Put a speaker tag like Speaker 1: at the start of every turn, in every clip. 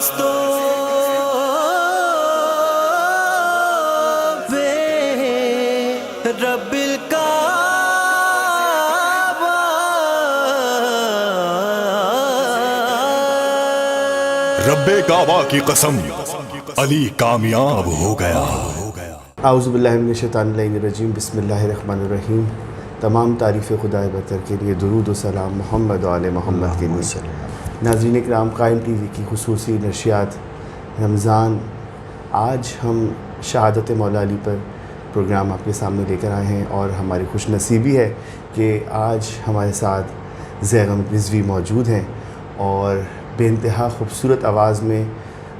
Speaker 1: راستوں پہ رب الکعبہ
Speaker 2: رب کعبہ کی قسم علی کامیاب ہو گیا۔
Speaker 3: اعوذ باللہ من الشیطان الرجیم، بسم اللہ الرحمن الرحیم۔ تمام تعریف خدا برتر کے لیے درود و سلام محمد و آل محمد کے لیے۔ ناظرین کرام، قائم ٹی وی کی خصوصی نشریات رمضان، آج ہم شہادت مولا علی پر پروگرام آپ کے سامنے لے کر آئے ہیں، اور ہماری خوش نصیبی ہے کہ آج ہمارے ساتھ زیغم رضوی موجود ہیں، اور بے انتہا خوبصورت آواز میں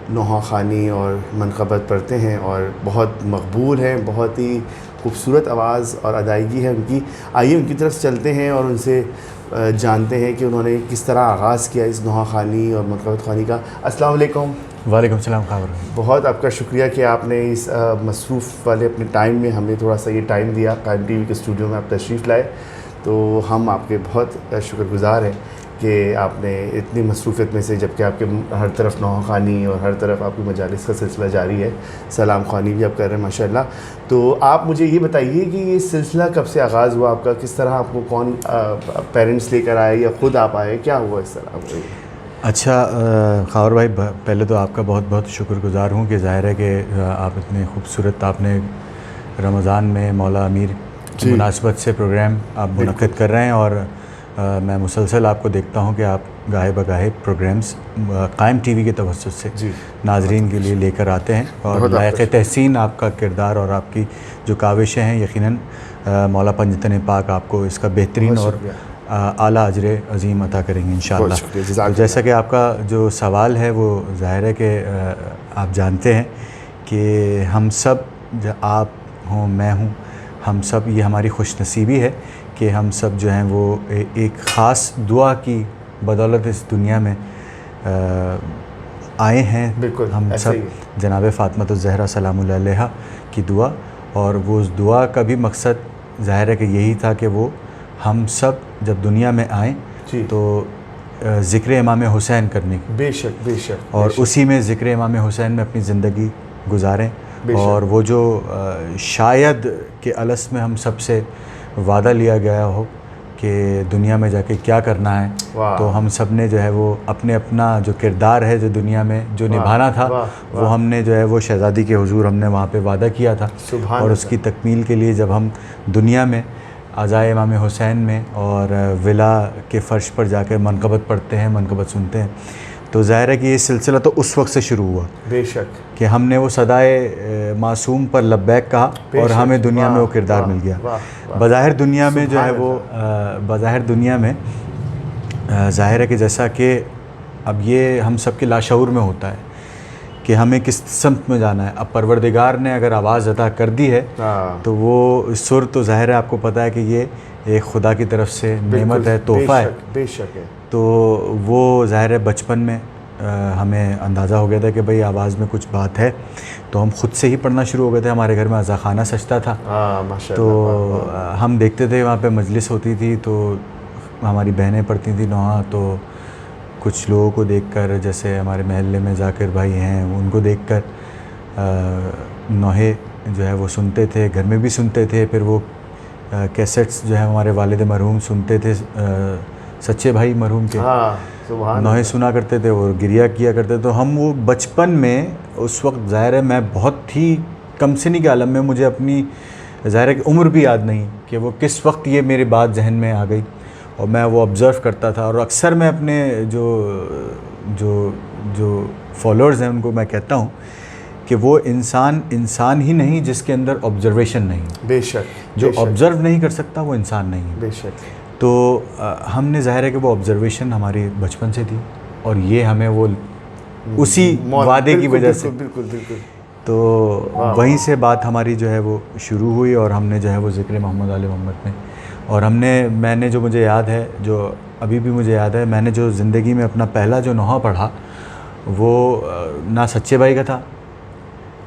Speaker 3: نوحہ خوانی اور منقبت پڑھتے ہیں، اور بہت مقبول ہیں، بہت ہی خوبصورت آواز اور ادائیگی ہے ان کی۔ آئیے ان کی طرف چلتے ہیں اور ان سے جانتے ہیں کہ انہوں نے کس طرح آغاز کیا اس نوحہ خوانی اور منقبت خوانی کا۔ السلام علیکم۔
Speaker 4: وعلیکم السلام خبر۔
Speaker 3: بہت آپ کا شکریہ کہ آپ نے اس مصروف والے اپنے ٹائم میں ہمیں تھوڑا سا یہ ٹائم دیا، قائم ٹی وی کے اسٹوڈیو میں آپ تشریف لائے، تو ہم آپ کے بہت شکر گزار ہیں کہ آپ نے اتنی مصروفیت میں سے، جبکہ آپ کے ہر طرف نوحہ خوانی اور ہر طرف آپ کی مجالس کا سلسلہ جاری ہے، سلام خوانی بھی آپ کر رہے ہیں ماشاءاللہ، تو آپ مجھے یہ بتائیے کہ یہ سلسلہ کب سے آغاز ہوا آپ کا؟ کس طرح آپ کو کون پیرنٹس لے کر آئے یا خود آپ آئے؟ کیا ہوا اس طرح؟
Speaker 4: اچھا خاور بھائی، پہلے تو آپ کا بہت بہت شکر گزار ہوں کہ ظاہر ہے کہ آپ اتنے خوبصورت، آپ نے رمضان میں مولا امیر کی مناسبت سے پروگرام آپ منعقد کر رہے ہیں، اور میں مسلسل آپ کو دیکھتا ہوں کہ آپ گاہے بگاہے پروگرامز قائم ٹی وی کے توسط سے ناظرین کے لیے لے کر آتے ہیں، اور لائق تحسین آپ کا کردار اور آپ کی جو کاوشیں ہیں، یقیناً مولا پنجتن پاک آپ کو اس کا بہترین اور اعلیٰ اجر عظیم عطا کریں گے انشاءاللہ۔ جیسا کہ آپ کا جو سوال ہے، وہ ظاہر ہے کہ آپ جانتے ہیں کہ ہم سب، آپ ہوں، میں ہوں، ہم سب، یہ ہماری خوش نصیبی ہے کہ ہم سب جو ہیں وہ ایک خاص دعا کی بدولت اس دنیا میں آئے ہیں۔ ہم سب جناب فاطمۃ الزہرا سلام اللہ علیہا کی دعا، اور وہ اس دعا کا بھی مقصد ظاہر ہے کہ یہی تھا کہ وہ ہم سب جب دنیا میں آئیں تو ذکر امام حسین کرنے کی،
Speaker 3: بے شک بے شک،
Speaker 4: اور اسی میں ذکر امام حسین میں اپنی زندگی گزاریں، اور وہ جو شاید کہ الس میں ہم سب سے وعدہ لیا گیا ہو کہ دنیا میں جا کے کیا کرنا ہے، تو ہم سب نے جو ہے وہ اپنا جو کردار ہے جو دنیا میں جو نبھانا تھا، وہ ہم نے جو ہے وہ شہزادی کے حضور ہم نے وہاں پہ وعدہ کیا تھا، اور اس کی تکمیل کے لیے جب ہم دنیا میں عزائے امام حسین میں اور ولا کے فرش پر جا کے منقبت پڑھتے ہیں، منقبت سنتے ہیں، تو ظاہر ہے کہ یہ سلسلہ تو اس وقت سے شروع ہوا، بے شک، کہ ہم نے وہ صدائے معصوم پر لبیک کہا، اور ہمیں دنیا میں وہ کردار مل گیا۔ بظاہر دنیا میں جو ہے وہ بظاہر دنیا میں ظاہر ہے کہ جیسا کہ اب یہ ہم سب کے لاشعور میں ہوتا ہے کہ ہمیں کس سمت میں جانا ہے۔ اب پروردگار نے اگر آواز عطا کر دی ہے تو وہ سر تو ظاہر ہے آپ کو پتہ ہے کہ یہ ایک خدا کی طرف سے نعمت ہے، تحفہ ہے،
Speaker 3: بے شک ہے۔
Speaker 4: تو وہ ظاہر ہے بچپن میں ہمیں اندازہ ہو گیا تھا کہ بھئی آواز میں کچھ بات ہے، تو ہم خود سے ہی پڑھنا شروع ہو گئے تھے۔ ہمارے گھر میں عزا خانہ سجتا تھا، تو ہم دیکھتے تھے وہاں پہ مجلس ہوتی تھی، تو ہماری بہنیں پڑھتی تھیں نوحہ، تو کچھ لوگوں کو دیکھ کر، جیسے ہمارے محلے میں ذاکر بھائی ہیں، ان کو دیکھ کر نوحے جو ہے وہ سنتے تھے، گھر میں بھی سنتے تھے، پھر وہ کیسٹس جو ہے ہمارے والد مرحوم سنتے تھے، سچے بھائی مرحوم کے نوحے سنا کرتے تھے اور گریہ کیا کرتے تھے۔ تو ہم وہ بچپن میں اس وقت ظاہر ہے میں بہت ہی کم سنی کے عالم میں، مجھے اپنی ظاہر ہے کہ عمر بھی یاد نہیں کہ وہ کس وقت یہ میری بات ذہن میں آ گئی، اور میں وہ آبزرو کرتا تھا، اور اکثر میں اپنے جو فالوورز ہیں ان کو میں کہتا ہوں کہ وہ انسان ہی نہیں جس کے اندر آبزرویشن نہیں،
Speaker 3: بے شک،
Speaker 4: جو آبزرو نہیں کر سکتا وہ انسان نہیں ہے،
Speaker 3: بے شک۔
Speaker 4: تو ہم نے ظاہر ہے کہ وہ آبزرویشن ہماری بچپن سے تھی، اور یہ ہمیں وہ اسی وعدے کی وجہ سے،
Speaker 3: بالکل بالکل،
Speaker 4: تو وہیں سے بات ہماری جو ہے وہ شروع ہوئی، اور ہم نے جو ہے وہ ذکر محمد علیہ محمد میں، اور میں نے جو مجھے یاد ہے، جو ابھی بھی مجھے یاد ہے، میں نے جو زندگی میں اپنا پہلا جو نوحہ پڑھا وہ نہ سچے بھائی کا تھا،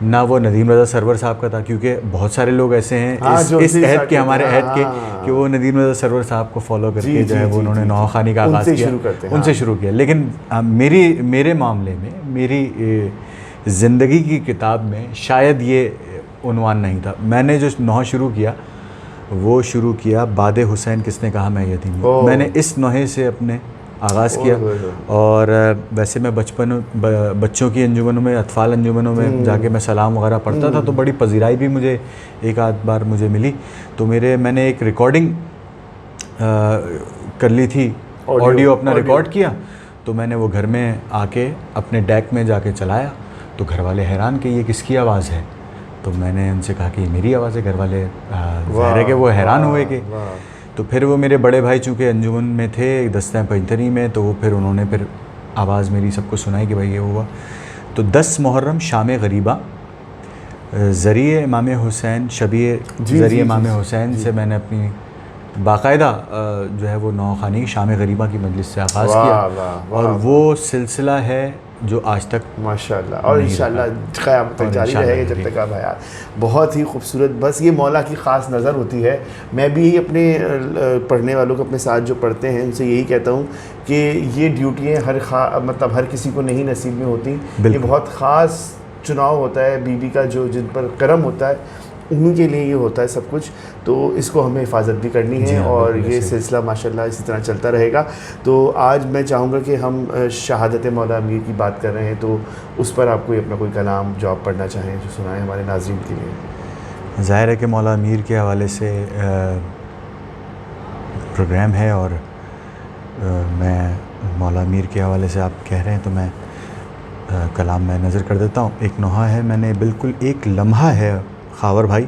Speaker 4: نہ وہ ندیم رضا سرور صاحب کا تھا، کیونکہ بہت سارے لوگ ایسے ہیں اس عہد کے، ہمارے عہد کے، کہ وہ ندیم رضا سرور صاحب کو فالو کر کے جو ہے وہ انہوں نے نوحہ خوانی کا آغاز کیا، ان سے شروع کیا. لیکن میرے معاملے میں، میری زندگی کی کتاب میں شاید یہ عنوان نہیں تھا. میں نے جو نوحہ شروع کیا وہ شروع کیا باد حسین کس نے کہا میں یتیم ہوں. میں نے اس نوحے سے اپنے آغاز کیا. اور ویسے میں بچوں کی انجمنوں میں، اطفال انجمنوں میں جا کے میں سلام وغیرہ پڑھتا تھا، تو بڑی پذیرائی بھی مجھے ایک آدھ بار مجھے ملی. تو میں نے ایک ریکارڈنگ کر لی تھی، آڈیو اپنا ریکارڈ کیا. تو میں نے وہ گھر میں آ کے اپنے ڈیک میں جا کے چلایا. تو گھر والے حیران کہ یہ کس کی آواز ہے. تو میں نے ان سے کہا کہ یہ میری آواز ہے. گھر والے ظاہر ہے کہ وہ حیران ہوئے کہ. تو پھر وہ میرے بڑے بھائی چونکہ انجمن میں تھے دستہ پنجتری میں، تو وہ پھر انہوں نے پھر آواز میری سب کو سنائی کہ بھائی یہ ہوا. تو 10 محرم شام غریبہ ذریعہ امام حسین، شبیہ ذریعہ امام حسین سے میں نے اپنی باقاعدہ جو ہے وہ نوحہ خوانی شام غریبہ کی مجلس سے آغاز کیا. اور وہ سلسلہ ہے جو آج تک
Speaker 3: ماشاءاللہ، اور انشاءاللہ قیامت تک جاری رہے گا جب تک آپ حیات. بہت ہی خوبصورت. بس یہ مولا کی خاص نظر ہوتی ہے. میں بھی اپنے پڑھنے والوں کو، اپنے ساتھ جو پڑھتے ہیں ان سے یہی کہتا ہوں کہ یہ ڈیوٹیاں مطلب ہر کسی کو نہیں نصیب میں ہوتی. یہ بہت خاص چناؤ ہوتا ہے بی بی کا، جو جن پر کرم ہوتا ہے انہیں کے لیے یہ ہوتا ہے سب کچھ. تو اس کو ہمیں حفاظت بھی کرنی ہے، اور یہ سلسلہ ماشاءاللہ اسی طرح چلتا رہے گا. تو آج میں چاہوں گا کہ ہم شہادت مولا امیر کی بات کر رہے ہیں، تو اس پر آپ کوئی اپنا کوئی کلام جو آپ پڑھنا چاہیں جو سنائیں ہمارے ناظرین کے لیے.
Speaker 4: ظاہر ہے کہ مولا امیر کے حوالے سے پروگرام ہے، اور میں مولا امیر کے حوالے سے آپ کہہ رہے ہیں تو میں کلام میں نظر کر دیتا ہوں. ایک نوحہ ہے، میں نے بالکل ایک لمحہ ہے خاور بھائی،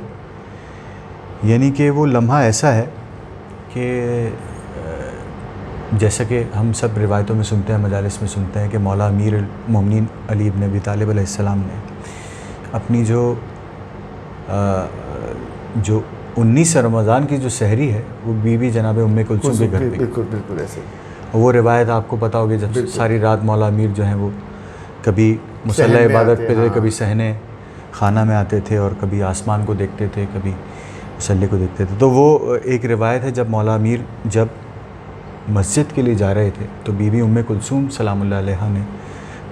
Speaker 4: یعنی کہ وہ لمحہ ایسا ہے کہ جیسا کہ ہم سب روایتوں میں سنتے ہیں، مجالس میں سنتے ہیں کہ مولا امیر المومنین علی بن ابی طالب علیہ السلام نے اپنی جو 19 رمضان کی جو سحری ہے وہ بی بی جناب ام کلثوم کے گھر پہ.
Speaker 3: بالکل ایسے.
Speaker 4: وہ روایت آپ کو پتہ ہوگی، جب ساری رات مولا امیر جو ہیں وہ کبھی مصلی عبادت پہ تھے، کبھی صحن خانہ میں آتے تھے، اور کبھی آسمان کو دیکھتے تھے، کبھی مصلی کو دیکھتے تھے. تو وہ ایک روایت ہے، جب مولا امیر جب مسجد کے لیے جا رہے تھے تو بی بی ام کلثوم سلام اللہ علیہا نے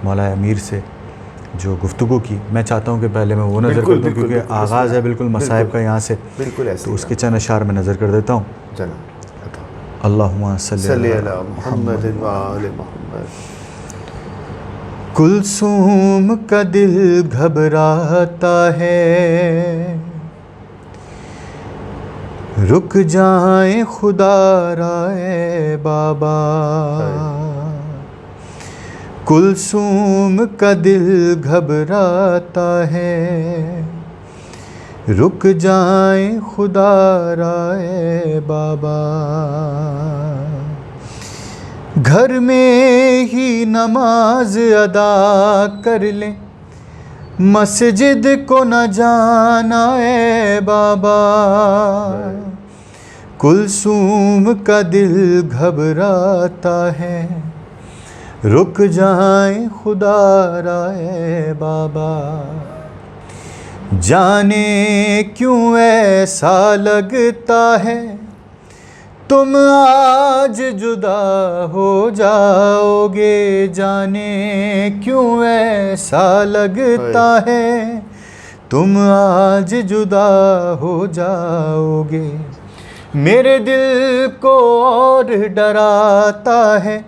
Speaker 4: مولا امیر سے جو گفتگو کی. میں چاہتا ہوں کہ پہلے میں وہ نظر کر دوں، کیونکہ آغاز ہے بالکل مصائب کا یہاں سے، تو اس کے چند اشعار میں نظر کر دیتا ہوں. اللہم صلی علی
Speaker 3: محمد و آل محمد.
Speaker 4: کلثوم کا دل گھبراتا ہے، رک جائیں خدا رائے بابا. کلثوم کا دل گھبراتا ہے، رک جائیں خدا رائے بابا. گھر میں ہی نماز ادا کر لیں، مسجد کو نہ جانا اے بابا. کلثوم کا دل گھبراتا ہے، رک جائیں خدا رائے بابا. جانے کیوں ایسا لگتا ہے تم آج جدا ہو جاؤ گے. جانے کیوں ایسا لگتا ہے تم آج جدا ہو جاؤ گے. میرے دل کو اور ڈراتا ہے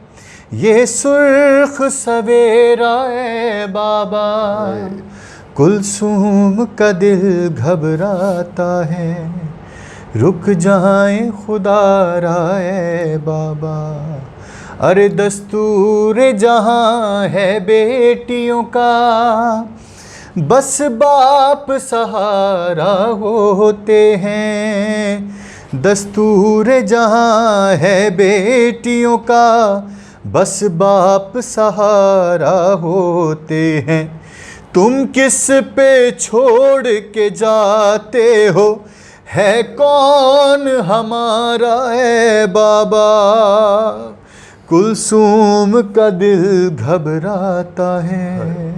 Speaker 4: یہ سرخ سویرا اے بابا. کلثوم کا دل گھبراتا ہے، رک جائیں خدا رائے بابا. ارے دستور جہاں ہے بیٹیوں کا، بس باپ سہارا ہوتے ہیں. دستور جہاں ہے بیٹیوں کا، بس باپ سہارا ہوتے ہیں. تم کس پہ چھوڑ کے جاتے ہو، ہے کون ہمارا اے بابا. کلثوم کا دل گھبراتا ہے،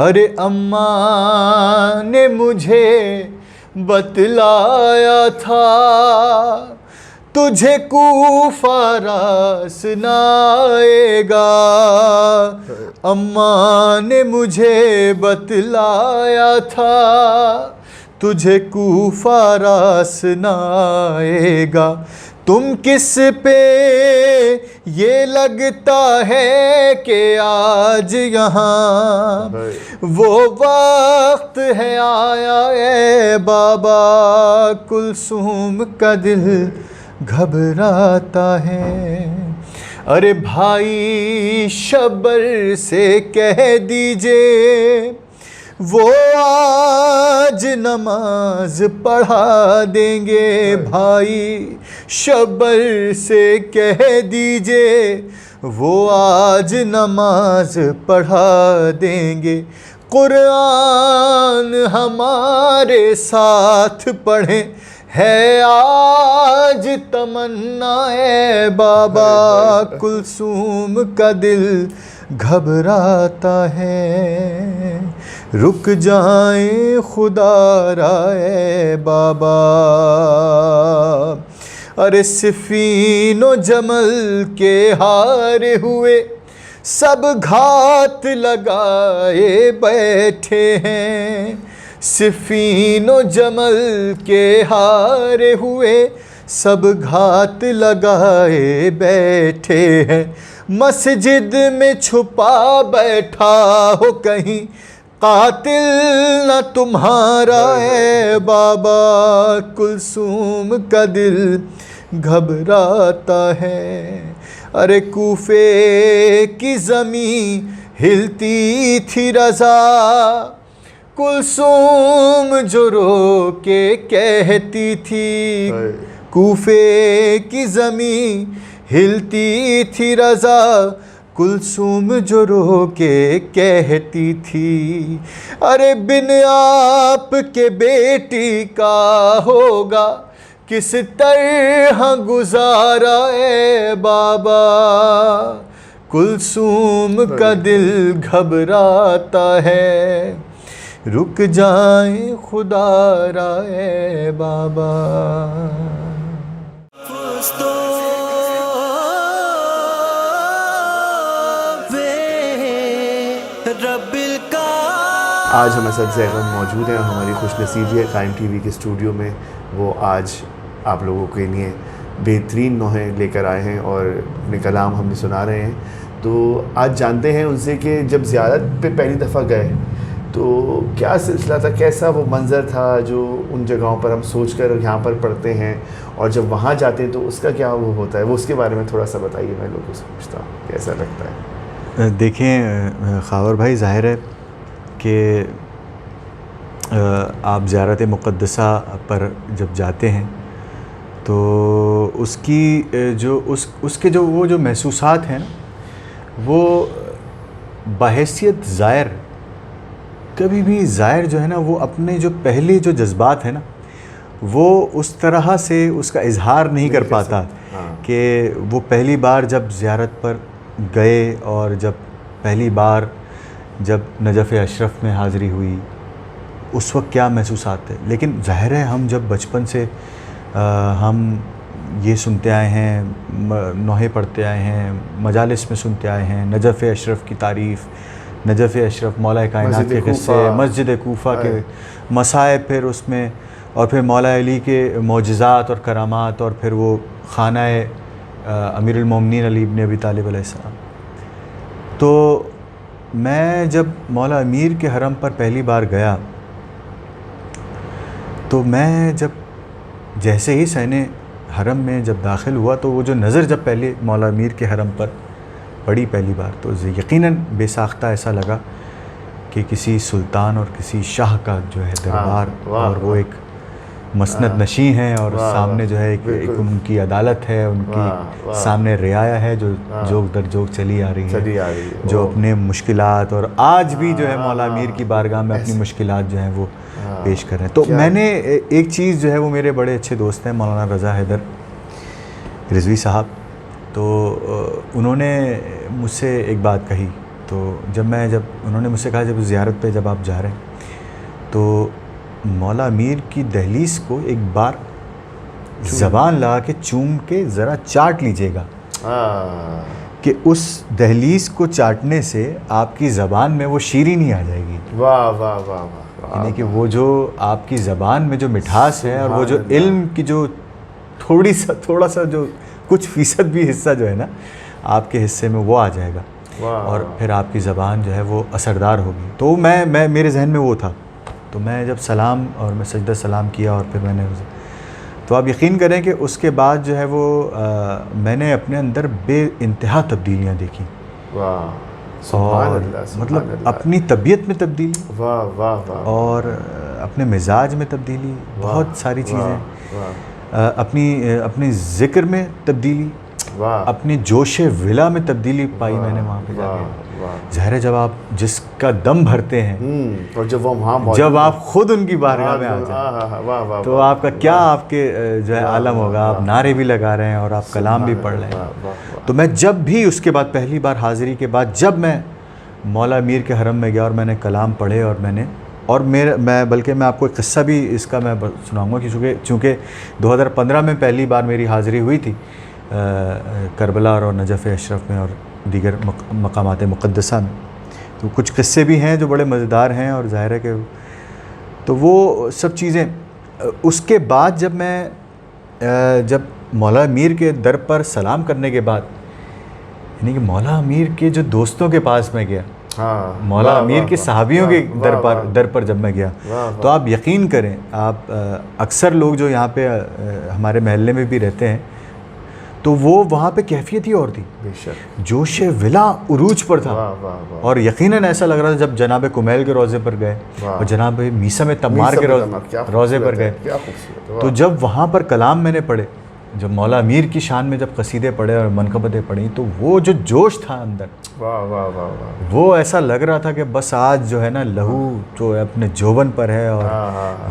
Speaker 4: ارے اماں نے مجھے بتلایا تھا تجھے کوفہ راس نہ آئے گا، اماں نے مجھے بتلایا تھا تجھے کوفہ راس نہ آئے گا، تم کس پہ یہ لگتا ہے کہ آج یہاں وہ وقت ہے آیا ہے بابا، کلثوم کا دل گھبراتا ہے، ارے بھائی شبر سے کہہ دیجئے وہ آج نماز پڑھا دیں گے، بھائی شبر سے کہہ دیجئے وہ آج نماز پڑھا دیں گے، قرآن ہمارے ساتھ پڑھیں ہے آج تمنا ہے بابا، کلثوم کا دل گھبراتا ہے، رک جائیں خدا رائے بابا، ارے صفین و جمل کے ہارے ہوئے سب گھات لگائے بیٹھے ہیں، صفین و جمل کے ہارے ہوئے سب گھات لگائے بیٹھے ہیں، مسجد میں چھپا بیٹھا ہو کہیں قاتل نہ تمہارا ہے بابا، کلثوم کا دل گھبراتا ہے، ارے کوفے کی زمین ہلتی تھی رضا، کلثوم جو رو کے کہتی تھی، کوفے کی زمین ہلتی تھی رضا، کلثوم جو رو کے کہتی تھی، ارے بن آپ کے بیٹی کا ہوگا کس طرح گزارا ہے بابا، کلثوم کا دل گھبراتا ہے، رک جائیں خدا رائے بابا۔
Speaker 3: آج ہمارے ساتھ زیغم موجود ہیں، ہماری خوش نصیبی ہے قائم ٹی وی کے اسٹوڈیو میں وہ آج آپ لوگوں کے لیے بہترین نوحے لے کر آئے ہیں اور اپنے کلام ہمیں سنا رہے ہیں، تو آج جانتے ہیں ان سے کہ جب زیارت پہ پہلی دفعہ گئے تو کیا سلسلہ تھا، کیسا وہ منظر تھا جو ان جگہوں پر ہم سوچ کر یہاں پر پڑھتے ہیں، اور جب وہاں جاتے ہیں تو اس کا کیا وہ ہوتا ہے، وہ اس کے بارے میں تھوڑا سا بتائیے، میں لوگوں سے پوچھتا ہوں کیسا لگتا ہے۔
Speaker 4: دیکھیں خاور بھائی، ظاہر ہے کہ آپ زیارت مقدسہ پر جب جاتے ہیں تو اس کی جو اس کے جو وہ جو محسوسات ہیں نا، وہ بحیثیت زائر، کبھی بھی زائر جو ہے نا وہ اپنے جو پہلے جو جذبات ہیں نا وہ اس طرح سے اس کا اظہار نہیں کر پاتا کہ وہ پہلی بار جب زیارت پر گئے اور جب پہلی بار جب نجف اشرف میں حاضری ہوئی اس وقت کیا محسوسات تھے، لیکن ظاہر ہے ہم جب بچپن سے ہم یہ سنتے آئے ہیں، نوحے پڑھتے آئے ہیں، مجالس میں سنتے آئے ہیں، نجف اشرف کی تعریف، نجف اشرف مولا کائنات کے قصے، مسجد کوفہ کے مسائب، پھر اس میں اور پھر مولا علی کے معجزات اور کرامات، اور پھر وہ خانہ امیر المومنین علی ابن ابی طالب علیہ السلام۔ تو میں جب مولا امیر کے حرم پر پہلی بار گیا تو میں جب جیسے ہی صحن حرم میں جب داخل ہوا تو وہ جو نظر جب پہلے مولا امیر کے حرم پر پڑی پہلی بار تو یقیناً بے ساختہ ایسا لگا کہ کسی سلطان اور کسی شاہ کا جو ہے دربار، اور وہ ایک مسند نشیں ہیں اور سامنے جو ہے ایک ان کی عدالت ہے، ان کی سامنے رعایا ہے جو جوگ در جوگ چلی آ رہی ہے، جو اپنے مشکلات اور آج بھی جو ہے مولا امیر کی بارگاہ میں اپنی مشکلات جو ہیں وہ پیش کر رہے ہیں۔ تو میں نے ایک چیز جو ہے وہ میرے بڑے اچھے دوست ہیں مولانا رضا حیدر رضوی صاحب، تو انہوں نے مجھ سے ایک بات کہی تو جب انہوں نے مجھ سے کہا جب زیارت پہ جب آپ جا رہے ہیں تو مولا امیر کی دہلیز کو ایک بار زبان لگا کے چوم کے ذرا چاٹ لیجئے گا کہ اس دہلیز کو چاٹنے سے آپ کی زبان میں وہ شیرینی آ جائے گی.
Speaker 3: واہ واہ واہ واہ.
Speaker 4: یعنی کہ وہ جو آپ کی زبان میں جو مٹھاس ہے اور وہ جو علم کی جو تھوڑا سا جو کچھ فیصد بھی حصہ جو ہے نا آپ کے حصے میں وہ آ جائے گا اور پھر آپ کی زبان جو ہے وہ اثردار ہوگی. تو میں میرے ذہن میں وہ تھا. تو میں جب سلام اور میں سجدہ سلام کیا اور پھر میں نے تو آپ یقین کریں کہ اس کے بعد جو ہے وہ میں نے اپنے اندر بے انتہا تبدیلیاں دیکھیں. اور مطلب اپنی طبیعت میں تبدیلی اور اپنے مزاج میں تبدیلی, بہت ساری چیزیں, اپنی ذکر میں تبدیلی, اپنی جوش ولا میں تبدیلی پائی میں نے وہاں پہ جا کے. ظاہر ہے جب آپ جس کا دم بھرتے ہیں
Speaker 3: اور
Speaker 4: جب آپ خود ان کی بارگاہ میں آ جائیں تو آپ کا کیا آپ کے جو ہے عالم ہوگا. آپ نعرے بھی لگا رہے ہیں اور آپ کلام بھی پڑھ رہے ہیں. تو میں جب بھی اس کے بعد پہلی بار حاضری کے بعد جب میں مولا امیر کے حرم میں گیا اور میں نے کلام پڑھے اور میں بلکہ میں آپ کو ایک قصہ بھی اس کا میں سناؤں گا کہ چونکہ 2015 میں پہلی بار میری حاضری ہوئی تھی کربلا اور نجف اشرف میں اور دیگر مقامات مقدسہ میں. تو کچھ قصے بھی ہیں جو بڑے مزیدار ہیں اور ظاہر ہے کہ تو وہ سب چیزیں. اس کے بعد جب مولا امیر کے در پر سلام کرنے کے بعد یعنی کہ مولا امیر کے جو دوستوں کے پاس میں گیا, مولا امیر کے صحابیوں کے در پر جب میں گیا تو آپ یقین کریں, آپ اکثر لوگ جو یہاں پہ ہمارے محلے میں بھی رہتے ہیں تو وہ وہاں پہ کیفیت ہی اور تھی, جوش ولا عروج پر تھا. اور یقیناً ایسا لگ رہا تھا جب جناب کمیل کے روضے پر گئے اور جناب میسم تمار کے روضے پر گئے تو جب وہاں پر کلام میں نے پڑھے, جب مولا امیر کی شان میں جب قصیدے پڑھے اور منقبتیں پڑھیں تو وہ جو جوش تھا اندر وہ ایسا لگ رہا تھا کہ بس آج جو ہے نا لہو جو ہے اپنے جوبن پر ہے اور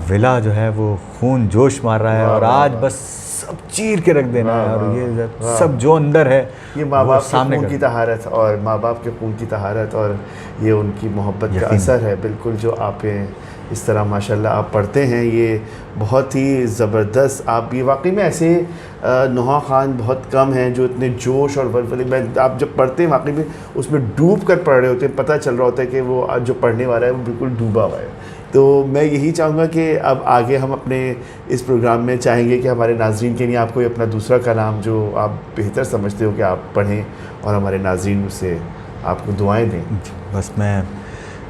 Speaker 4: ولا جو ہے وہ خون جوش مار رہا ہے اور آج بس سب چیر کے رکھ دینا ہے اور یہ سب جو اندر ہے
Speaker 3: یہ ماں باپ کے خون کی طہارت اور ماں باپ کے خون کی طہارت اور یہ ان کی محبت کا اثر ہے بالکل. جو آپ اس طرح ماشاءاللہ آپ پڑھتے ہیں یہ بہت ہی زبردست. آپ بھی واقعی میں ایسے نوحہ خان بہت کم ہیں جو اتنے جوش اور ولولے میں آپ جب پڑھتے ہیں واقعی میں اس میں ڈوب کر پڑھ رہے ہوتے ہیں, پتہ چل رہا ہوتا ہے کہ وہ جو پڑھنے والا ہے وہ بالکل ڈوبا ہوا ہے. تو میں یہی چاہوں گا کہ اب آگے ہم اپنے اس پروگرام میں چاہیں گے کہ ہمارے ناظرین کے لیے آپ کوئی اپنا دوسرا کلام جو آپ بہتر سمجھتے ہو کہ آپ پڑھیں اور ہمارے ناظرین سے آپ کو دعائیں دیں.
Speaker 4: بس میں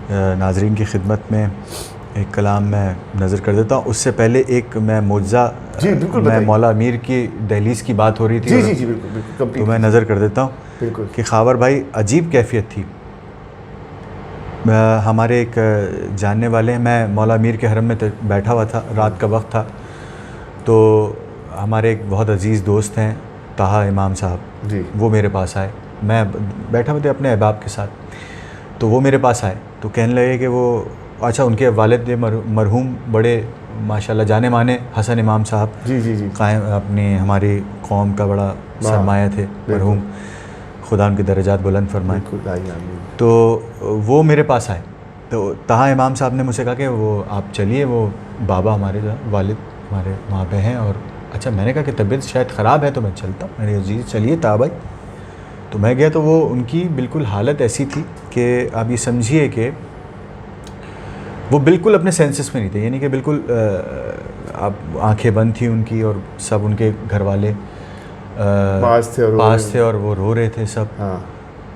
Speaker 4: ناظرین کی خدمت میں ایک کلام میں نظر کر دیتا ہوں. اس سے پہلے ایک میں معجزہ میں مولا امیر کی دہلیز کی بات ہو رہی تھی تو میں نظر کر دیتا ہوں کہ خاور بھائی عجیب کیفیت تھی. ہمارے ایک جاننے والے ہیں, میں مولا امیر کے حرم میں بیٹھا ہوا تھا, رات کا وقت تھا, تو ہمارے ایک بہت عزیز دوست ہیں طہا امام صاحب, وہ میرے پاس آئے. میں بیٹھا ہوا تھا اپنے احباب کے ساتھ, تو وہ میرے پاس آئے تو کہنے لگے کہ وہ اچھا ان کے والد مرحوم بڑے ماشاءاللہ جانے مانے حسن امام صاحب قائم اپنی ہماری قوم کا بڑا سرمایہ تھے مرحوم, خدا ان کے درجات بلند فرمائے. تو وہ میرے پاس آئے تو طہا امام صاحب نے مجھ سے کہا کہ وہ آپ چلیے, وہ بابا ہمارے والد ہمارے وہاں پہ ہیں. اور اچھا میں نے کہا کہ طبیعت شاید خراب ہے تو میں چلتا ہوں. میرے عزیز چلیے طہا بھائی. تو میں گیا تو وہ ان کی بالکل حالت ایسی تھی کہ آپ یہ سمجھیے کہ وہ بالکل اپنے سینسس میں نہیں تھے, یعنی کہ بالکل اب آنکھیں بند تھیں ان کی اور سب ان کے گھر والے پاس تھے اور وہ رو رہے تھے سب.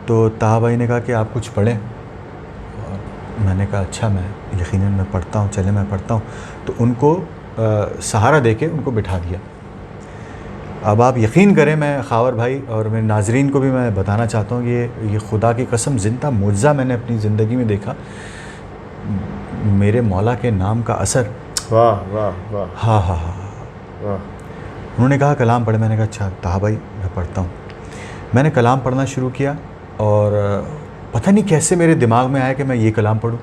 Speaker 4: تو طہا بھائی نے کہا کہ آپ کچھ پڑھیں, اور میں نے کہا اچھا میں یقیناً میں پڑھتا ہوں, چلے میں پڑھتا ہوں. تو ان کو سہارا دے کے ان کو بٹھا دیا. اب آپ یقین کریں میں خاور بھائی اور میرے ناظرین کو بھی میں بتانا چاہتا ہوں کہ یہ خدا کی قسم زندہ معجزہ میں نے اپنی زندگی میں دیکھا. میرے مولا کے نام کا اثر.
Speaker 3: واہ واہ واہ.
Speaker 4: ہاں ہاں ہاں. انہوں نے کہا کلام پڑھے. میں نے کہا اچھا طہا بھائی میں پڑھتا ہوں. میں نے کلام پڑھنا شروع کیا اور پتہ نہیں کیسے میرے دماغ میں آیا کہ میں یہ کلام پڑھوں.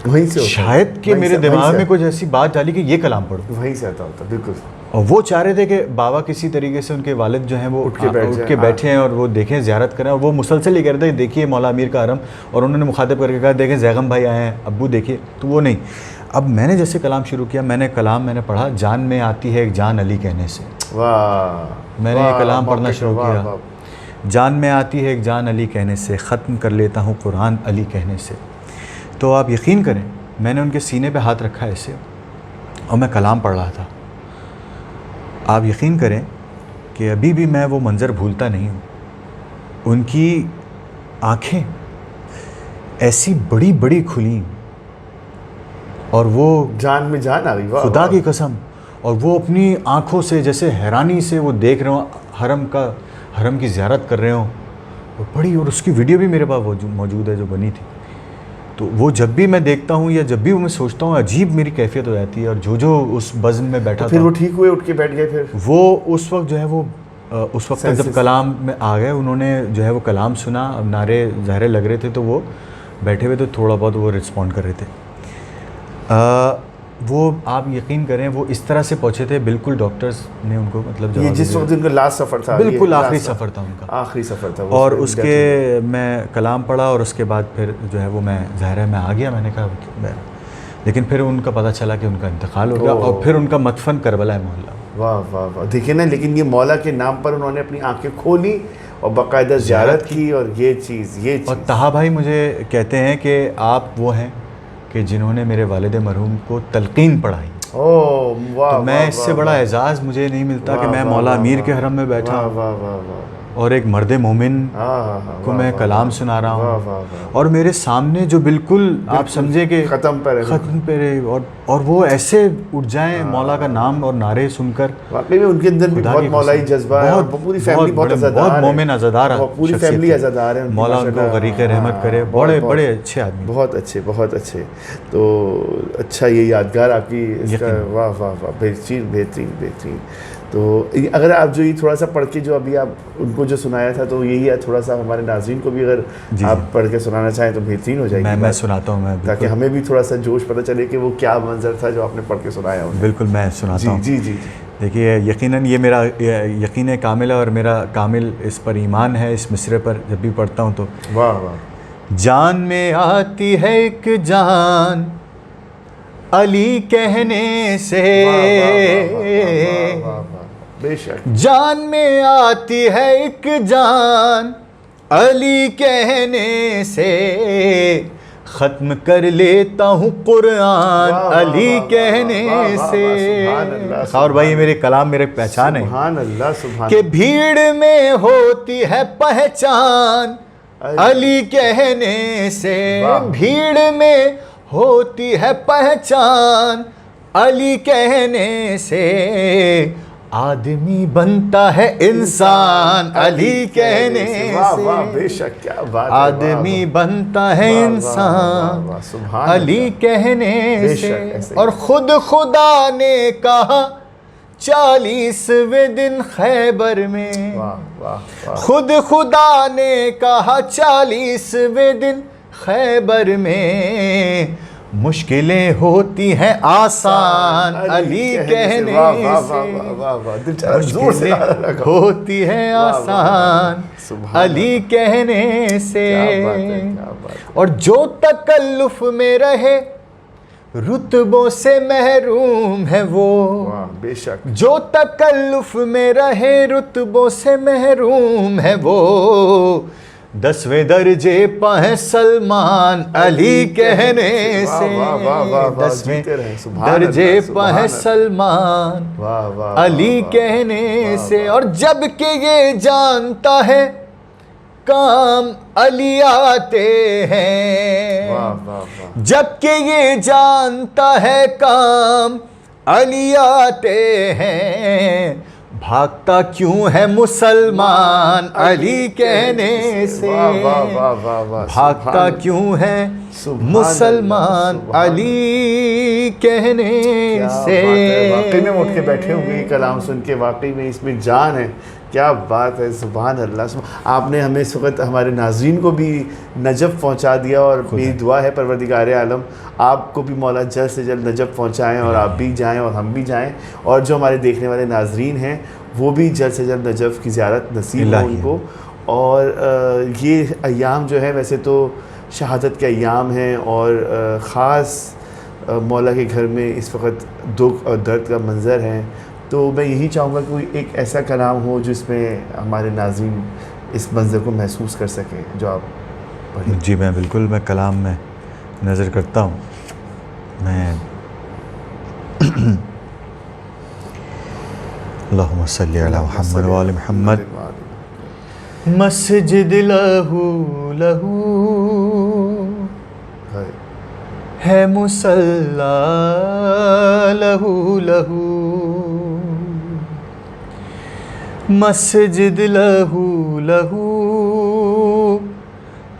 Speaker 3: وہیں سے
Speaker 4: شاید کہ میرے دماغ میں کچھ ایسی بات ڈالی کہ یہ کلام پڑھوں.
Speaker 3: وہیں سے آتا ہوتا بالکل.
Speaker 4: اور وہ چاہ رہے تھے کہ بابا کسی طریقے سے ان کے والد جو ہیں وہ اٹھ کے بیٹھے ہیں اور وہ دیکھیں زیارت کریں, اور وہ مسلسل ہی کہہ رہے تھے دیکھیے مولا امیر کا حرم, اور انہوں نے مخاطب کر کے کہا دیکھیں زیغم بھائی آئے ہیں ابو دیکھیے, تو وہ نہیں. اب میں نے جیسے کلام شروع کیا, میں نے پڑھا جان میں آتی ہے ایک جان علی کہنے سے. میں نے یہ کلام پڑھنا شروع کیا, جان میں آتی ہے ایک جان علی کہنے سے, ختم کر لیتا ہوں قرآن علی کہنے سے. تو آپ یقین کریں میں نے ان کے سینے پہ ہاتھ رکھا ایسے اور میں کلام پڑھ رہا تھا. آپ یقین کریں کہ ابھی بھی میں وہ منظر بھولتا نہیں ہوں. ان کی آنکھیں ایسی بڑی بڑی کھلیں اور وہ
Speaker 3: جان میں جان آ گئی,
Speaker 4: خدا کی قسم, اور وہ اپنی آنکھوں سے جیسے حیرانی سے وہ دیکھ رہے ہوں, حرم کی زیارت کر رہے ہوں, اور اس کی ویڈیو بھی میرے پاس موجود ہے جو بنی تھی. تو وہ جب بھی میں دیکھتا ہوں یا جب بھی میں سوچتا ہوں عجیب میری کیفیت ہو جاتی ہے. اور جو اس بزم میں بیٹھا تھا
Speaker 3: پھر وہ ٹھیک ہوئے, اٹھ کے بیٹھ گئے, پھر
Speaker 4: وہ اس وقت جو ہے وہ اس وقت جب کلام میں آ گئے, انہوں نے جو ہے وہ کلام سنا, اب نعرے ظاہرے لگ رہے تھے تو وہ بیٹھے ہوئے تو تھوڑا بہت وہ رسپونڈ کر رہے تھے. وہ آپ یقین کریں وہ اس طرح سے پہنچے تھے, بالکل ڈاکٹرز نے ان کو مطلب
Speaker 3: یہ جس وقت ان کا لاسٹ سفر تھا,
Speaker 4: بالکل آخری سفر تھا ان کا,
Speaker 3: آخری سفر تھا.
Speaker 4: اور اس کے میں کلام پڑھا اور اس کے بعد پھر جو ہے وہ میں ظاہر ہے میں آ گیا. میں نے کہا لیکن پھر ان کا پتہ چلا کہ ان کا انتقال ہو گیا, اور پھر ان کا مدفن کربلا محلہ.
Speaker 3: واہ واہ واہ, دیکھیں نا, لیکن یہ مولا کے نام پر انہوں نے اپنی آنکھیں کھولی اور باقاعدہ زیارت کی, اور یہ چیز
Speaker 4: اور طہا بھائی مجھے کہتے ہیں کہ آپ وہ ہیں کہ جنہوں نے میرے والد مرحوم کو تلقین پڑھائی. تو میں اس سے بڑا اعزاز مجھے نہیں ملتا کہ میں مولا امیر کے حرم میں بیٹھا اور ایک مرد مومن کو میں کلام سنا رہا ہوں, اور میرے سامنے جو بالکل آپ سمجھے کہ ختم پہ رہے, اور وہ ایسے اٹھ جائیں مولا کا نام اور نعرے سن کر.
Speaker 3: واقعی میں ان کے اندر بھی بہت مولائی جذبہ ہے, پوری فیملی
Speaker 4: بہت مومن عزادار,
Speaker 3: پوری فیملی عزادار ہے.
Speaker 4: مولا ان کو غریق رحمت کرے, بڑے اچھے آدمی,
Speaker 3: بہت اچھے. تو اچھا یہ یادگار آپ کی, واہ واہ واہ, بہترین. تو اگر آپ جو یہ تھوڑا سا پڑھ کے جو ابھی آپ ان کو جو سنایا تھا, تو یہی ہے تھوڑا سا ہمارے ناظرین کو بھی اگر آپ پڑھ کے سنانا چاہیں تو بہترین ہو جائے گی.
Speaker 4: میں سناتا ہوں,
Speaker 3: تاکہ ہمیں بھی تھوڑا سا جوش پتہ چلے کہ وہ کیا منظر تھا جو آپ نے پڑھ کے سنایا.
Speaker 4: بالکل میں سناتا ہوں.
Speaker 3: جی.
Speaker 4: دیکھیے یقیناً یہ میرا یقین کامل ہے, اور میرا کامل اس پر ایمان ہے, اس مصرے پر جب بھی پڑھتا ہوں تو.
Speaker 3: واہ.
Speaker 4: جان میں آتی ہے ایک جان علی کہنے سے,
Speaker 3: بے شک.
Speaker 4: جان میں آتی ہے ایک جان علی کہنے سے, ختم کر لیتا ہوں قرآن علی کہنے سے. خاور بھائی میرے کلام میرے پہچان ہے,
Speaker 3: سبحان اللہ.
Speaker 4: کہ بھیڑ میں ہوتی ہے پہچان علی کہنے سے, بھیڑ میں ہوتی ہے پہچان علی کہنے سے, آدمی بنتا ہے انسان علی کہنے سے,
Speaker 3: بے شک, کیا بات,
Speaker 4: آدمی بنتا ہے انسان علی کہنے سے. اور خود خدا نے کہا 40ویں دن خیبر میں, خود خدا نے کہا 40ویں دن خیبر میں, مشکلیں ہوتی ہیں آسان علی کہنے سے, مشکلیں ہوتی ہیں آسان علی کہنے سے. اور جو تکلف میں رہے رتبوں سے محروم ہے وہ,
Speaker 3: بے شک,
Speaker 4: جو تکلف میں رہے رتبوں سے محروم ہے وہ, 10ویں درجے پہ ہے سلمان علی کہنے سے, 10ویں درجے پہ ہے سلمان علی کہنے سے. اور جب کہ یہ جانتا ہے کام علی آتے ہیں, جب کہ یہ جانتا ہے کام علی آتے ہیں, بھاگتا کیوں ہے مسلمان علی کہنے سے, بھاگتا کیوں ہے مسلمان علی کہنے سے.
Speaker 3: واقعی میں اٹھ کے بیٹھے ہوئے کلام سن کے, واقعی میں اس میں جان ہے, کیا بات ہے، سبحان اللہ. آپ نے ہمیں اس وقت ہمارے ناظرین کو بھی نجف پہنچا دیا، اور میری دعا ہے پروردگار عالم آپ کو بھی مولا جلد سے جلد نجف پہنچائیں، اور آپ بھی جائیں اور ہم بھی جائیں، اور جو ہمارے دیکھنے والے ناظرین ہیں وہ بھی جلد سے جلد نجف کی زیارت نصیب ہو ان کو. اور یہ ایام جو ہے ویسے تو شہادت کے ایام ہیں، اور خاص مولا کے گھر میں اس وقت دکھ اور درد کا منظر ہے. تو میں یہی چاہوں گا کہ کوئی ایک ایسا کلام ہو جس میں ہمارے ناظرین اس منظر کو محسوس کر سکیں، جو آپ پڑھیں.
Speaker 4: جی میں بالکل، میں کلام میں نظر کرتا ہوں. میں اللہم صلی علی محمد و آل محمد. مسجد لہو لہو ہے مصلی لہو لہو، مسجد لہو لہو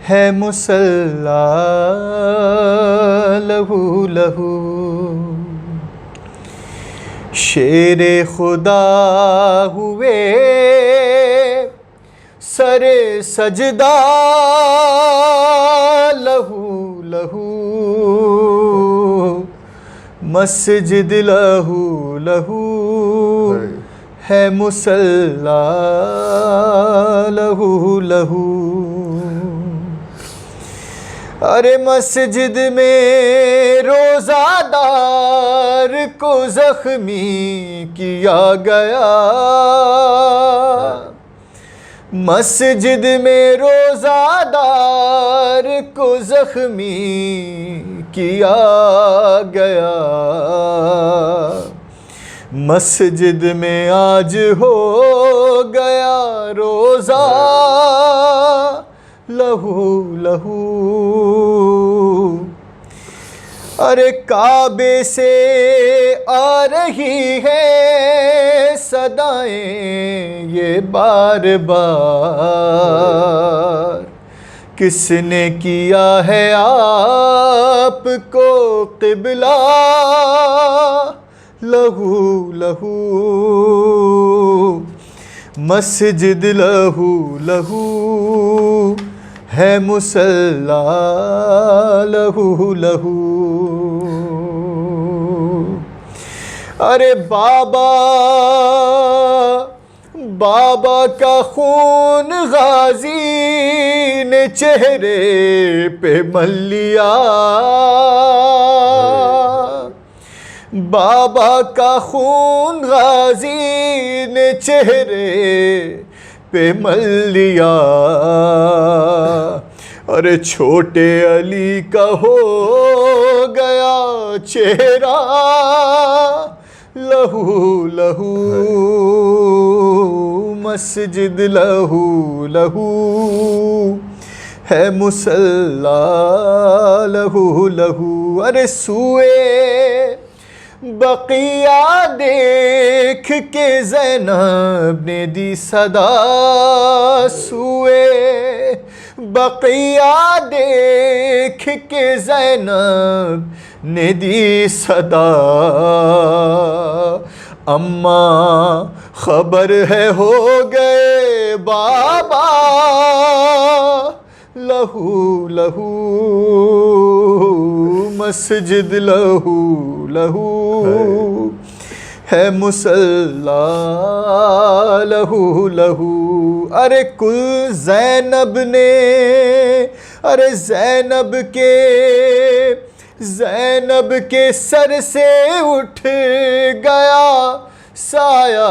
Speaker 4: ہے مصلی لہو لہو. شیر خدا ہوئے سر سجدہ لہو لہو، مسجد لہو لہو ہے مصلی لہو لہو. ارے مسجد میں روزہ دار کو زخمی کیا گیا، مسجد میں روزہ دار کو زخمی کیا گیا. مسجد میں آج ہو گیا روزہ لہو لہو. ارے کعبے سے آ رہی ہے صدائیں یہ بار بار، کس نے کیا ہے آپ کو قبلہ لہو لہو، مسجد لہو لہو ہے مصلی لہو لہو. ارے بابا کا خون غازی نے چہرے پہ مل لیا، بابا کا خون غازی نے چہرے پہ مل لیا. ارے چھوٹے علی کا ہو گیا چہرہ لہو لہو، مسجد لہو لہو ہے مصلی لہو لہو. ارے سوئے بقیہ دیکھ کے زینب نے دی صدا، سوئے بقیہ دیکھ کے زینب نے دی صدا. اماں خبر ہے ہو گئے بابا لہو لہو، مسجد لہو لہو ہے مصلی لہو لہو. ارے کل زینب نے، ارے زینب کے سر سے اٹھ گیا سایہ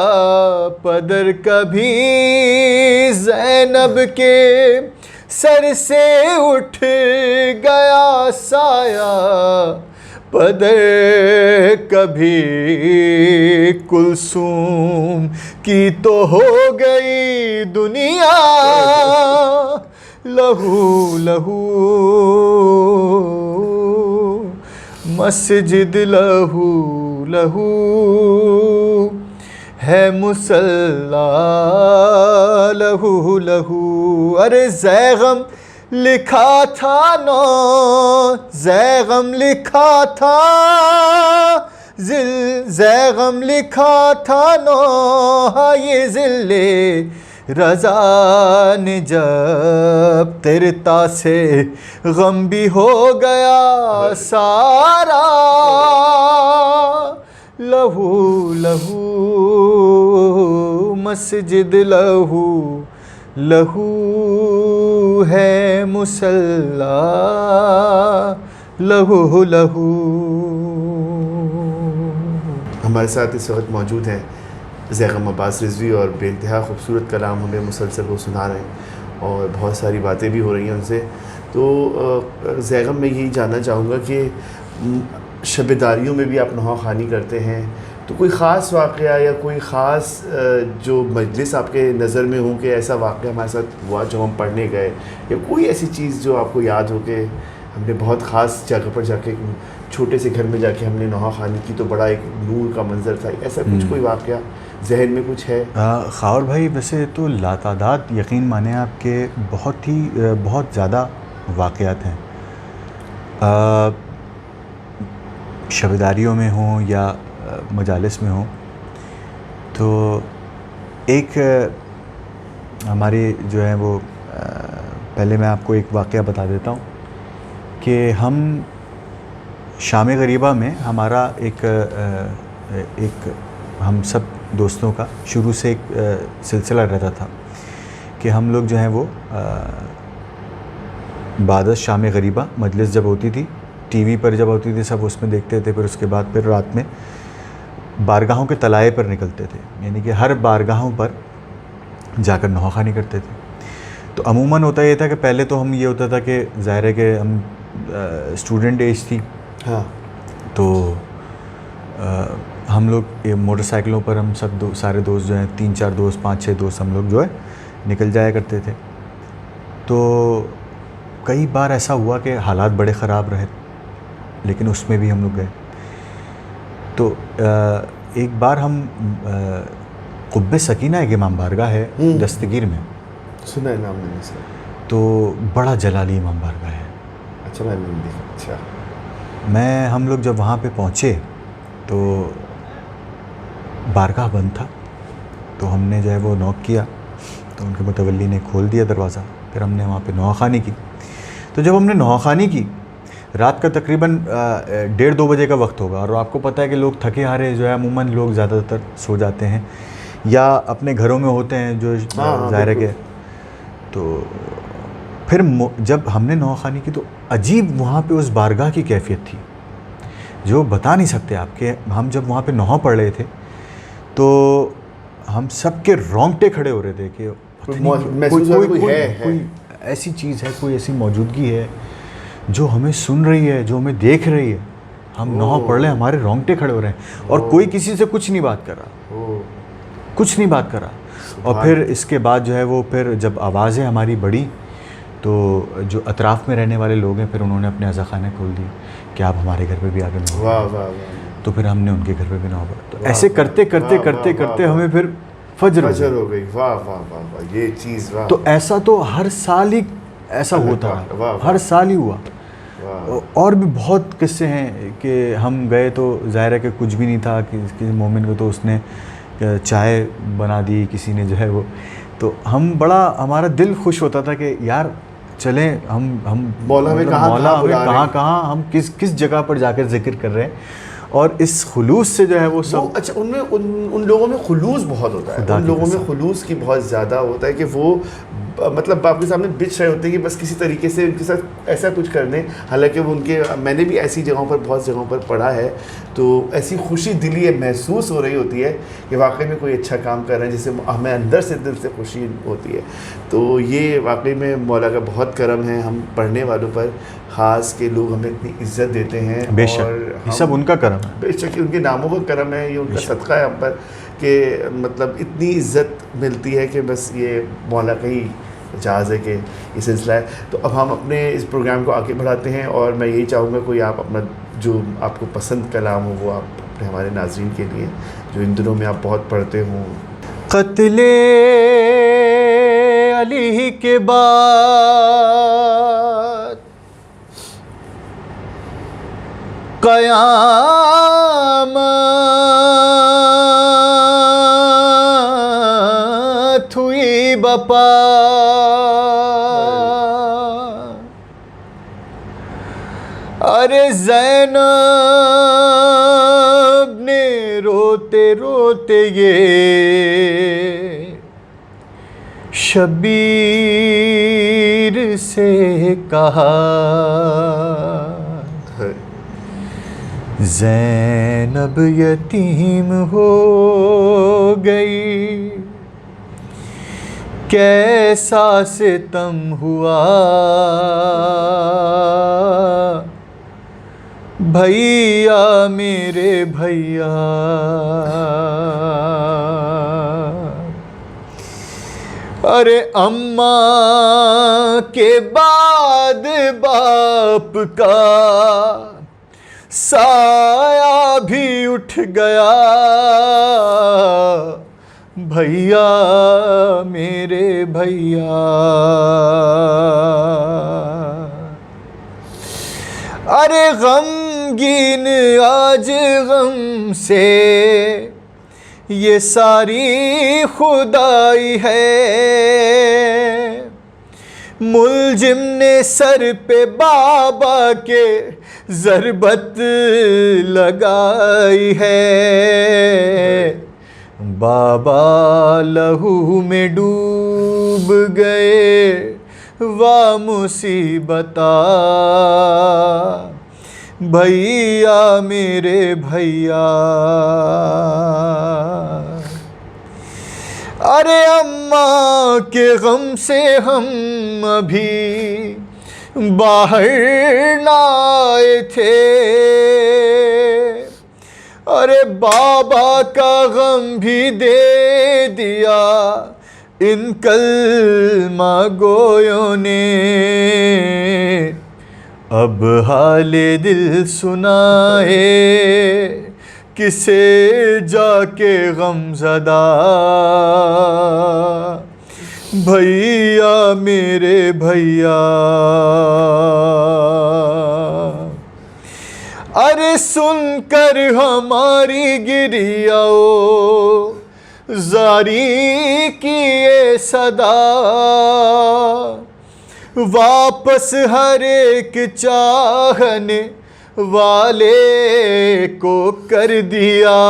Speaker 4: پدر کبھی، زینب کے سر سے اٹھ گیا سایہ پدر کبھی، کلثوم کی تو ہو گئی دنیا لہو لہو، مسجد لہو لہو ہے مصلی لہو لہو. ارے زیغم لکھا تھا زیغم لکھا تھا زیغم لکھا تھا نوحہ یہ ذل رضا نے جب ترتا سے غم بھی ہو گیا سارا لہو لہو مسجد لہو لہو ہے مصلی لہو لہو.
Speaker 3: ہمارے ساتھ اس وقت موجود ہیں زیغم عباس رضوی اور بے انتہا خوبصورت کلام ہمیں مسلسل وہ سنا رہے ہیں اور بہت ساری باتیں بھی ہو رہی ہیں ان سے. تو زیغم میں یہی جاننا چاہوں گا کہ شب داریوں میں بھی آپ نوحہ خوانی کرتے ہیں، تو کوئی خاص واقعہ یا کوئی خاص جو مجلس آپ کے نظر میں ہوں کہ ایسا واقعہ ہمارے ساتھ ہوا جو ہم پڑھنے گئے، یا کوئی ایسی چیز جو آپ کو یاد ہو کہ ہم نے بہت خاص جگہ پر جا کے چھوٹے سے گھر میں جا کے ہم نے نوحہ خوانی کی تو بڑا ایک نور کا منظر تھا، ایسا کچھ کوئی واقعہ ذہن میں کچھ ہے؟
Speaker 4: خاور بھائی ویسے تو لاتعداد یقین مانیں آپ کے بہت زیادہ واقعات ہیں، شبداریوں میں ہوں یا مجالس میں ہوں. تو ایک ہماری جو ہے وہ پہلے میں آپ کو ایک واقعہ بتا دیتا ہوں کہ ہم شام غریبہ میں ہمارا ایک ہم سب دوستوں کا شروع سے ایک سلسلہ رہتا تھا کہ ہم لوگ جو ہیں وہ بعد شام غریبہ مجلس جب ہوتی تھی ٹی وی پر جب ہوتی تھی سب اس میں دیکھتے تھے، پھر اس کے بعد پھر رات میں بارگاہوں کے تلائے پر نکلتے تھے، یعنی کہ ہر بارگاہوں پر جا کر نوحہ خوانی کرتے تھے. تو عموماً ہوتا یہ تھا کہ پہلے تو ہم یہ ہوتا تھا کہ ظاہر ہے کہ ہم اسٹوڈنٹ ایج تھی،
Speaker 3: ہاں،
Speaker 4: تو ہم لوگ موٹر سائیکلوں پر ہم سب سارے دوست جو ہیں 3-4 دوست 5-6 دوست ہم لوگ جو ہے نکل جایا کرتے تھے. تو کئی بار ایسا ہوا کہ حالات بڑے خراب رہے لیکن اس میں بھی ہم لوگ گئے. تو ایک بار ہم قبہ سکینہ ایک امام بارگاہ ہے دستگیر میں،
Speaker 3: سنا ہے نام میں نے سر.
Speaker 4: تو بڑا جلالی امام بارگاہ ہے.
Speaker 3: اچھا میں نے دیکھا. اچھا
Speaker 4: ہم لوگ جب وہاں پہ پہنچے تو بارگاہ بند تھا، تو ہم نے جو ہے وہ نوک کیا تو ان کے متولی نے کھول دیا دروازہ. پھر ہم نے وہاں پہ نوحہ خوانی کی. تو جب ہم نے نوحہ خوانی کی رات کا تقریباً 1:30-2 بجے کا وقت ہوگا، اور آپ کو پتہ ہے کہ لوگ تھکے ہارے جو ہے عموماً لوگ زیادہ تر سو جاتے ہیں یا اپنے گھروں میں ہوتے ہیں جو ظاہر ہے کہ. تو پھر جب ہم نے نوحہ خوانی کی تو عجیب وہاں پہ اس بارگاہ کی کیفیت تھی جو بتا نہیں سکتے آپ کہ ہم جب وہاں پہ نوحہ پڑھ رہے تھے تو ہم سب کے رونگٹے کھڑے ہو رہے تھے کہ کوئی ایسی چیز ہے، کوئی ایسی موجودگی ہے جو ہمیں سن رہی ہے، جو ہمیں دیکھ رہی ہے. ہم نوحہ پڑھ رہے ہیں، ہمارے رونگٹے کھڑے ہو رہے ہیں اور کوئی کسی سے کچھ نہیں بات کر رہا. اور پھر اس کے بعد جو ہے وہ پھر جب آوازیں ہماری بڑھی تو جو اطراف میں رہنے والے لوگ ہیں پھر انہوں نے اپنے عزاخانے کھول دیے کہ آپ ہمارے گھر پہ بھی آگے نوحہ پڑھیں. تو پھر ہم نے ان کے گھر پہ بھی نوحہ پڑھا. تو ایسے کرتے کرتے ہمیں پھر فجر ہو گئی.
Speaker 3: واہ واہ واہ، یہ چیز واہ.
Speaker 4: تو ایسا تو ہر سال ہی ایسا ہوتا ہے، ہر سال ہی ہوا. اور بھی بہت قصے ہیں کہ ہم گئے تو ظاہر ہے کہ کچھ بھی نہیں تھا، کسی مومن کو تو اس نے چائے بنا دی، کسی نے جو ہے وہ. تو ہم بڑا ہمارا دل خوش ہوتا تھا کہ یار چلیں ہم
Speaker 3: مولا ہمیں
Speaker 4: کہاں ہم کس جگہ پر جا کر ذکر کر رہے ہیں. اور اس خلوص سے جو ہے وہ سب
Speaker 3: اچھا ان لوگوں میں خلوص بہت ہوتا ہے، ان لوگوں میں خلوص کی بہت زیادہ ہوتا ہے کہ وہ مطلب آپ کے سامنے بچ رہے ہوتے ہیں کہ بس کسی طریقے سے ان کے ساتھ ایسا کچھ کر دیں. حالانکہ وہ میں نے بھی ایسی جگہوں پر بہت جگہوں پر پڑھا ہے تو ایسی خوشی دلی یہ محسوس ہو رہی ہوتی ہے کہ واقعی میں کوئی اچھا کام کر رہے ہیں جس سے ہمیں اندر سے دل سے خوشی ہوتی ہے. تو یہ واقعی میں مولا کا بہت کرم ہے ہم پڑھنے والوں پر، خاص کے لوگ ہمیں اتنی عزت دیتے ہیں.
Speaker 4: بے شک یہ سب ان کا کرم ہے،
Speaker 3: بے شک ان کے ناموں کا کرم ہے، یہ ان کا صدقہ ہے ہم پر کہ مطلب اتنی عزت ملتی ہے کہ بس یہ مولا کا ہی اجازت ہے کہ یہ سلسلہ ہے. تو اب ہم اپنے اس پروگرام کو آگے بڑھاتے ہیں اور میں یہی چاہوں گا کوئی آپ اپنا جو آپ کو پسند کلام ہو وہ آپ اپنے ہمارے ناظرین کے لیے جو ان دنوں میں آپ بہت پڑھتے ہوں.
Speaker 4: قتل علی کے بعد قیامت قیامت ہوئی بپا، ارے زینب نے روتے روتے یہ شبیر سے کہا، زینب یتیم ہو گئی، کیسا ستم ہوا، بھیا میرے بھیا، ارے اماں کے بعد باپ کا سایہ بھی اٹھ گیا، بھیا میرے بھیا، ارے غمگین آج غم سے یہ ساری خدائی ہے، ملجم نے سر پہ بابا کے ضربت لگائی ہے، بابا لہو میں ڈوب گئے واہ مصیبتا، بھیا میرے بھیا، ارے اماں کے غم سے ہم ابھی باہر نہ آئے تھے، ارے بابا کا غم بھی دے دیا ان کلمہ گویوں نے، اب حال دل سنائے کسے جا کے غم زدہ، بھیا میرے بھیا، ارے سن کر ہماری گریاؤ زاری کی یہ صدا، واپس ہر ایک چاہنے والے کو کر دیا،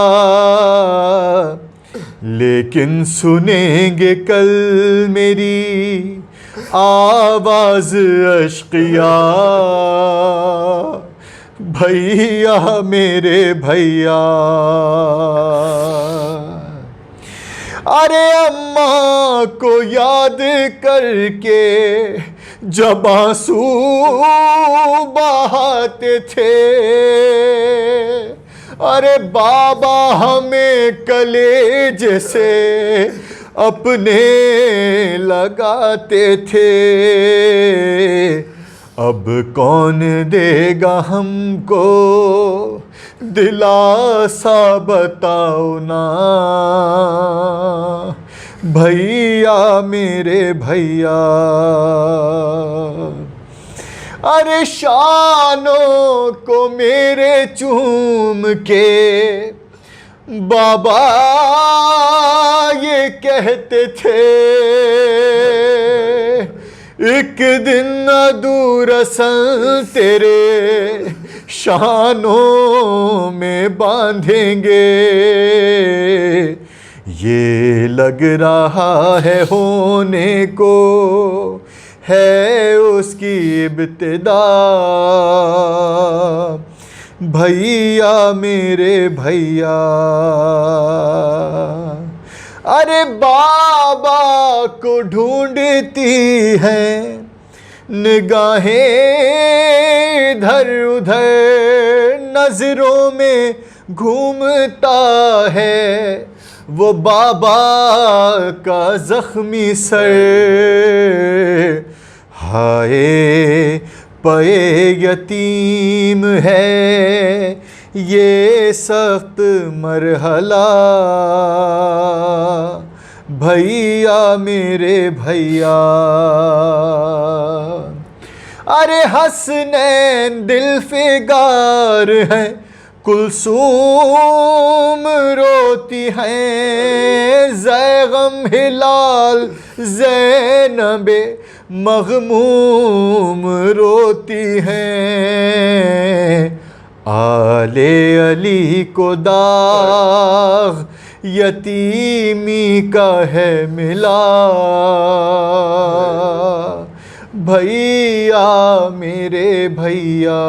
Speaker 4: لیکن سنیں گے کل میری آواز اشقیاء، بھیا میرے بھیا، ارے اماں کو یاد کر کے جب آنسو بہاتے تھے، ارے بابا ہمیں کلیجے سے اپنے لگاتے تھے، اب کون دے گا ہم کو دلاسا بتاؤ نا، بھیا میرے بھیا، ارے شانوں کو میرے چوم کے بابا یہ کہتے تھے، ایک دن دور اصل تیرے شانوں میں باندھیں گے، یہ لگ رہا ہے ہونے کو ہے اس کی ابتدا، بھیا میرے بھیا، ارے بابا کو ڈھونڈتی ہیں نگاہیں ادھر ادھر، نظروں میں گھومتا ہے وہ بابا کا زخمی سر، ہائے پے یتیم ہے یہ سخت مرحلہ، بھیا میرے بھیا، ارے حسنین دل فگار ہیں کلثوم روتی ہیں، زیغم ہلال زینب مغموم روتی ہیں، آل علی کو داغ یتیمی کا ہے ملا، بھیا میرے بھیا